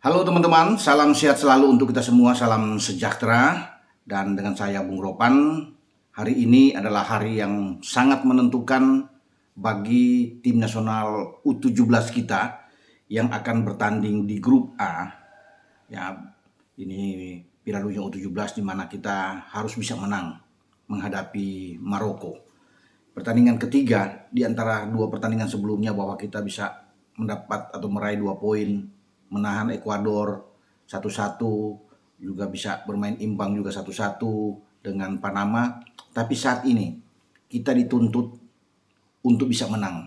Halo teman-teman, salam sehat selalu untuk kita semua, salam sejahtera. Dan dengan saya Bung Ropan, hari ini adalah hari yang sangat menentukan bagi tim nasional U17 kita yang akan bertanding di grup A. Ya, ini Piala Dunia U17 di mana kita harus bisa menang menghadapi Maroko. Pertandingan ketiga di antara dua pertandingan sebelumnya bahwa kita bisa mendapat atau meraih 2 poin, menahan Ekuador 1-1, juga bisa bermain imbang juga 1-1 dengan Panama. Tapi saat ini kita dituntut untuk bisa menang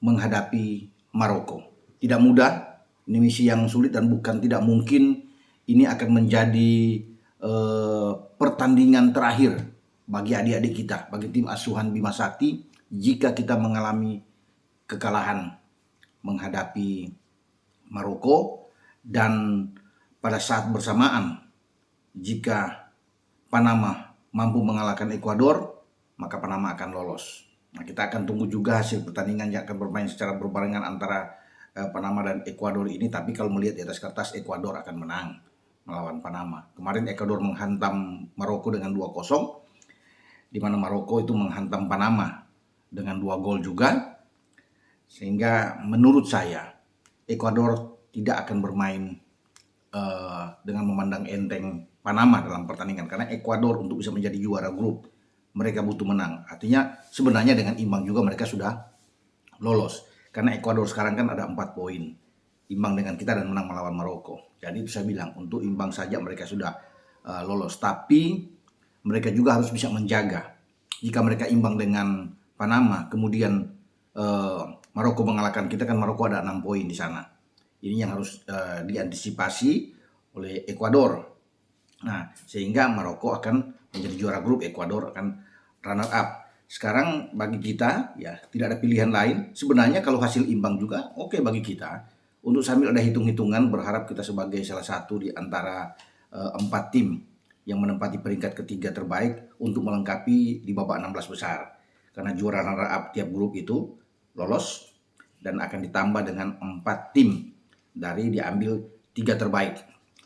menghadapi Maroko. Tidak mudah, ini misi yang sulit dan bukan tidak mungkin ini akan menjadi pertandingan terakhir bagi adik-adik kita, bagi tim asuhan Bima Sakti jika kita mengalami kekalahan menghadapi Maroko. Dan pada saat bersamaan jika Panama mampu mengalahkan Ekuador, maka Panama akan lolos. Nah, kita akan tunggu juga hasil pertandingan yang akan bermain secara berbarengan antara Panama dan Ekuador ini. Tapi kalau melihat di atas kertas, Ekuador akan menang melawan Panama. Kemarin Ekuador menghantam Maroko dengan 2-0, di mana Maroko itu menghantam Panama dengan 2 gol juga. Sehingga menurut saya Ekuador tidak akan bermain dengan memandang enteng Panama dalam pertandingan, karena Ekuador untuk bisa menjadi juara grup mereka butuh menang. Artinya sebenarnya dengan imbang juga mereka sudah lolos, karena Ekuador sekarang kan ada 4 poin, imbang dengan kita dan menang melawan Maroko. Jadi itu saya bilang untuk imbang saja mereka sudah lolos. Tapi mereka juga harus bisa menjaga, jika mereka imbang dengan Panama kemudian Maroko mengalahkan kita, kan Maroko ada 6 poin di sana. Ini yang harus diantisipasi oleh Ekuador. Nah, sehingga Maroko akan menjadi juara grup, Ekuador akan runner up. Sekarang bagi kita ya tidak ada pilihan lain. Sebenarnya kalau hasil imbang juga oke bagi kita. Untuk sambil ada hitung-hitungan, berharap kita sebagai salah satu di antara 4 tim yang menempati peringkat ketiga terbaik untuk melengkapi di babak 16 besar. Karena juara runner up tiap grup itu lolos dan akan ditambah dengan 4 tim dari diambil 3 terbaik,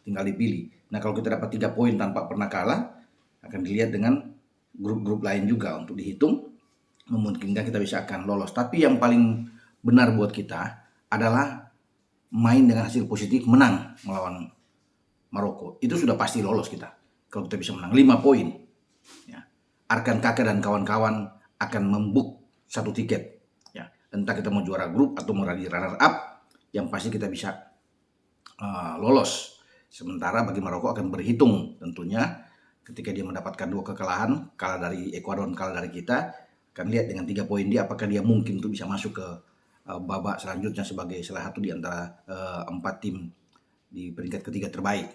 tinggal dipilih. Nah, kalau kita dapat 3 poin tanpa pernah kalah, akan dilihat dengan grup-grup lain juga untuk dihitung, memungkinkan kita bisa akan lolos. Tapi yang paling benar buat kita adalah main dengan hasil positif, menang melawan Maroko. Itu sudah pasti lolos kita kalau kita bisa menang 5 poin. Ya. Arkan Kakak dan kawan-kawan akan membuk 1 tiket. Ya. Entah kita mau juara grup atau menjadi runner up, yang pasti kita bisa lolos. Sementara bagi Maroko akan berhitung tentunya ketika dia mendapatkan 2 kekalahan, kalah dari Ekuador, kalah dari kita, akan lihat dengan 3 poin dia apakah dia mungkin untuk bisa masuk ke babak selanjutnya sebagai salah satu di antara 4 tim di peringkat ketiga terbaik.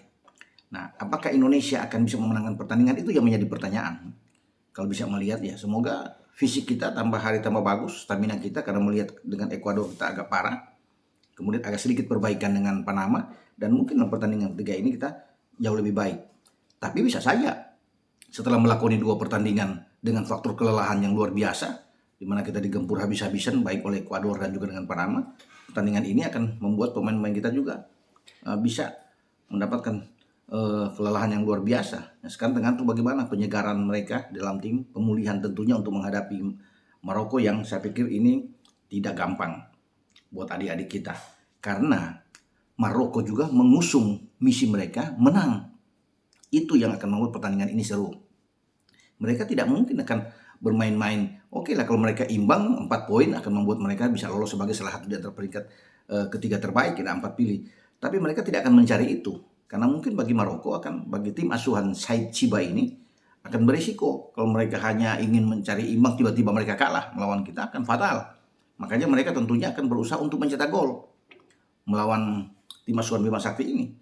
Nah, apakah Indonesia akan bisa memenangkan pertandingan, itu yang menjadi pertanyaan. Kalau bisa melihat ya, semoga fisik kita tambah hari tambah bagus, stamina kita, karena melihat dengan Ekuador kita agak parah. Kemudian agak sedikit perbaikan dengan Panama, dan mungkin dalam pertandingan ketiga ini kita jauh lebih baik. Tapi bisa saja setelah melakoni 2 pertandingan dengan faktor kelelahan yang luar biasa, di mana kita digempur habis-habisan baik oleh Ekuador dan juga dengan Panama, pertandingan ini akan membuat pemain-pemain kita juga bisa mendapatkan kelelahan yang luar biasa. Nah, sekarang tergantung bagaimana penyegaran mereka dalam tim, pemulihan tentunya untuk menghadapi Maroko yang saya pikir ini tidak gampang buat adik-adik kita, karena Maroko juga mengusung misi mereka menang. Itu yang akan membuat pertandingan ini seru. Mereka tidak mungkin akan bermain-main. Oke lah, kalau mereka imbang 4 poin akan membuat mereka bisa lolos sebagai salah satu di antara peringkat ketiga terbaik, kita 4 pilih. Tapi mereka tidak akan mencari itu, karena mungkin bagi Maroko bagi tim asuhan Said Chiba ini akan berisiko. Kalau mereka hanya ingin mencari imbang, tiba-tiba mereka kalah melawan kita, akan fatal. Makanya mereka tentunya akan berusaha untuk mencetak gol melawan tim asuhan Bima Sakti ini.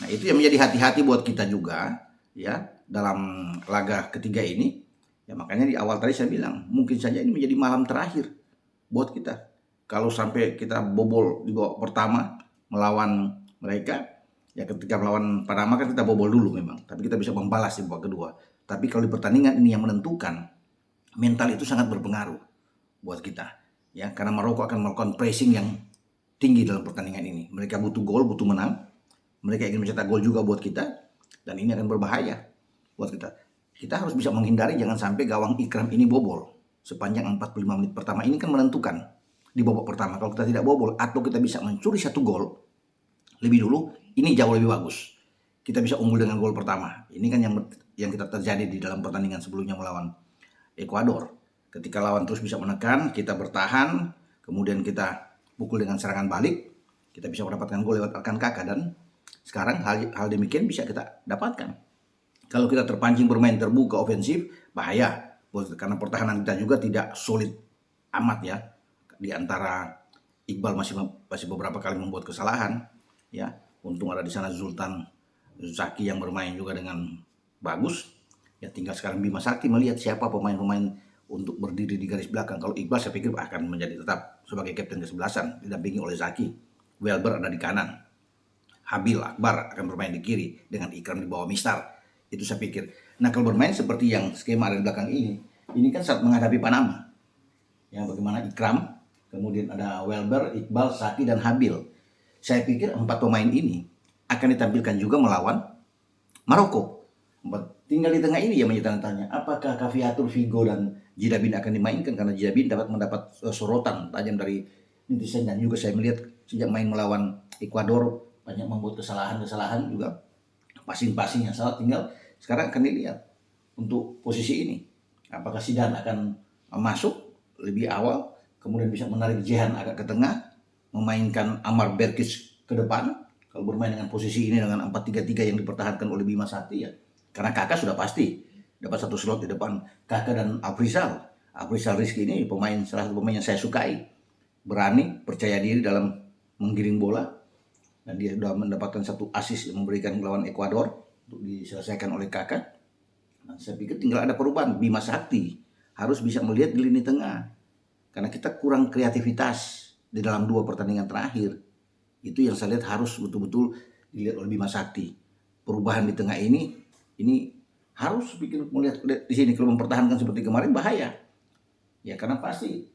Nah, itu yang menjadi hati-hati buat kita juga ya dalam laga ketiga ini. Ya, makanya di awal tadi saya bilang mungkin saja ini menjadi malam terakhir buat kita. Kalau sampai kita bobol di babak pertama melawan mereka, ya ketika melawan Panama kan kita bobol dulu memang, tapi kita bisa membalas di babak kedua. Tapi kalau di pertandingan ini yang menentukan, mental itu sangat berpengaruh buat kita. Ya, karena Maroko akan melakukan pressing yang tinggi dalam pertandingan ini. Mereka butuh gol, butuh menang. Mereka ingin mencetak gol juga buat kita, dan ini akan berbahaya buat kita. Kita harus bisa menghindari jangan sampai gawang Ikram ini bobol sepanjang 45 menit pertama. Ini kan menentukan di babak pertama. Kalau kita tidak bobol atau kita bisa mencuri 1 gol lebih dulu, ini jauh lebih bagus. Kita bisa unggul dengan gol pertama. Ini kan yang kita terjadi di dalam pertandingan sebelumnya melawan Ekuador. Ketika lawan terus bisa menekan, kita bertahan, kemudian kita pukul dengan serangan balik, kita bisa mendapatkan gol lewat rekan kakak, dan sekarang hal demikian bisa kita dapatkan. Kalau kita terpancing bermain terbuka ofensif, bahaya. Karena pertahanan kita juga tidak solid amat ya. Di antara Iqbal masih beberapa kali membuat kesalahan. Ya, untung ada di sana Zultan Zaki yang bermain juga dengan bagus. Ya, tinggal sekarang Bima Sakti melihat siapa pemain-pemain untuk berdiri di garis belakang. Kalau Iqbal saya pikir akan menjadi tetap sebagai kapten kesebelasan, didampingi oleh Zaki. Welber ada di kanan. Habil Akbar akan bermain di kiri dengan Ikram di bawah Mistar. Itu saya pikir. Nah, kalau bermain seperti yang skema ada di belakang ini kan saat menghadapi Panama. Ya, bagaimana Ikram, kemudian ada Welber, Iqbal, Zaki, dan Habil. Saya pikir 4 pemain ini akan ditampilkan juga melawan Maroko. Tinggal di tengah ini yang menjadi tanya, apakah Cafiatur, Figo, dan Jidabin akan dimainkan, karena Jidabin mendapat sorotan tajam dari netizen, dan juga saya melihat sejak main melawan Ekuador banyak membuat kesalahan juga, passing yang salah. Tinggal sekarang akan dilihat untuk posisi ini, apakah Zidane akan masuk lebih awal, kemudian bisa menarik Jehan agak ke tengah, memainkan Amar Berkic ke depan. Kalau bermain dengan posisi ini dengan 4-3-3 yang dipertahankan oleh Bima Sakti ya, karena Kakak sudah pasti dapat 1 slot di depan. Kakak dan Afrizal Rizky ini salah satu pemain yang saya sukai, berani, percaya diri dalam menggiring bola, dan dia sudah mendapatkan 1 assist yang memberikan melawan Ekuador untuk diselesaikan oleh Kakak. Nah, saya pikir tinggal ada perubahan. Bima Sakti harus bisa melihat di lini tengah, karena kita kurang kreativitas di dalam 2 pertandingan terakhir. Itu yang saya lihat harus betul-betul dilihat oleh Bima Sakti. Perubahan di tengah ini harus pikir melihat di sini. Kalau mempertahankan seperti kemarin bahaya. Ya, karena pasti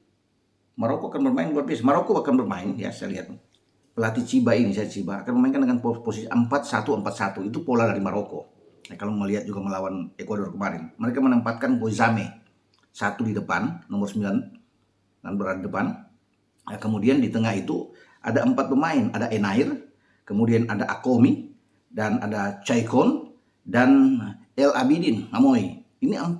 Maroko akan bermain luar biasa. Maroko akan bermain ya, saya lihat. Pelatih Ciba akan memainkan dengan posisi 4-1-4-1. Itu pola dari Maroko. Nah, kalau melihat juga melawan Ekuador kemarin, mereka menempatkan Boizame 1 di depan, nomor 9, dan berada di depan. Nah, kemudian di tengah itu ada 4 pemain, ada Enair, kemudian ada Akomi, dan ada Chaikon, dan El Abidin Amoy. Ini 4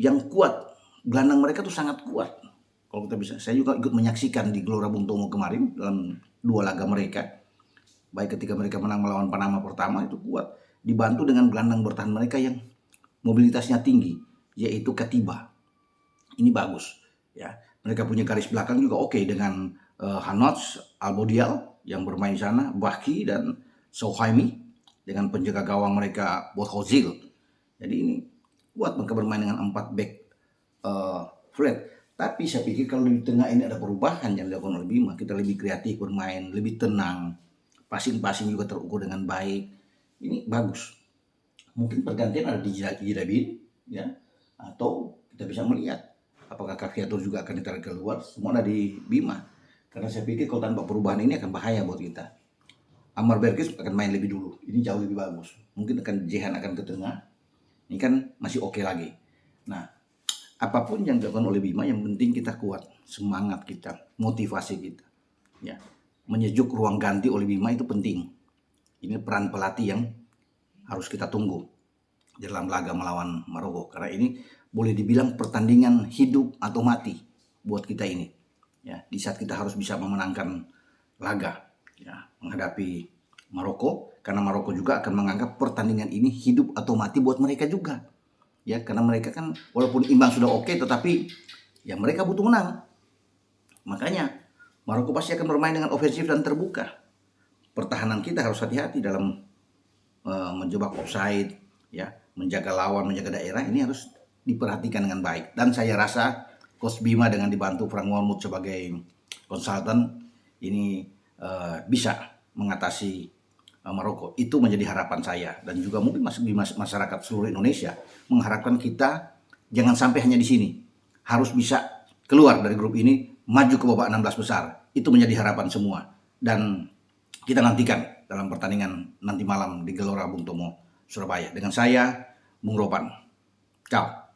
yang kuat. Gelandang mereka tuh sangat kuat. Kalau kita bisa, saya juga ikut menyaksikan di Gelora Bung Tomo kemarin dalam 2 laga mereka. Baik ketika mereka menang melawan Panama pertama, itu kuat. Dibantu dengan gelandang bertahan mereka yang mobilitasnya tinggi, yaitu Katiba. Ini bagus ya. Mereka punya garis belakang juga oke, dengan Hanots, Albodial yang bermain di sana, Baki dan Souhaimi, dengan penjaga gawang mereka Bothozil. Jadi ini kuat mereka bermain dengan 4 back flat. Tapi saya pikir kalau di tengah ini ada perubahan yang dilakukan oleh Bima. Kita lebih kreatif bermain, lebih tenang. Passing juga terukur dengan baik. Ini bagus. Mungkin pergantian ada di Jidabin ya, atau kita bisa melihat apakah Cafiatur juga akan ditarik keluar. Semua ada di Bima. Karena saya pikir kalau tanpa perubahan ini akan bahaya buat kita. Amar Berkic akan main lebih dulu. Ini jauh lebih bagus. Mungkin Jehan akan ke tengah. Ini kan masih oke lagi. Nah, apapun yang dilakukan oleh Bima, yang penting kita kuat, semangat kita, motivasi kita. Ya, menyejuk ruang ganti oleh Bima itu penting. Ini peran pelatih yang harus kita tunggu dalam laga melawan Maroko, karena ini boleh dibilang pertandingan hidup atau mati buat kita ini. Ya, di saat kita harus bisa memenangkan laga ya, menghadapi Maroko, karena Maroko juga akan menganggap pertandingan ini hidup atau mati buat mereka juga. Ya, karena mereka kan walaupun imbang sudah oke, tetapi ya mereka butuh menang. Makanya Maroko pasti akan bermain dengan ofensif dan terbuka. Pertahanan kita harus hati-hati dalam menjebak offside, ya, menjaga lawan, menjaga daerah. Ini harus diperhatikan dengan baik. Dan saya rasa Coach Bima dengan dibantu Frank Wormuth sebagai konsultan ini bisa mengatasi Maroko. Itu menjadi harapan saya, dan juga mungkin masyarakat seluruh Indonesia mengharapkan kita jangan sampai hanya di sini, harus bisa keluar dari grup ini, maju ke babak 16 besar. Itu menjadi harapan semua, dan kita nantikan dalam pertandingan nanti malam di Gelora Bung Tomo, Surabaya. Dengan saya, Bung Ropan. Ciao.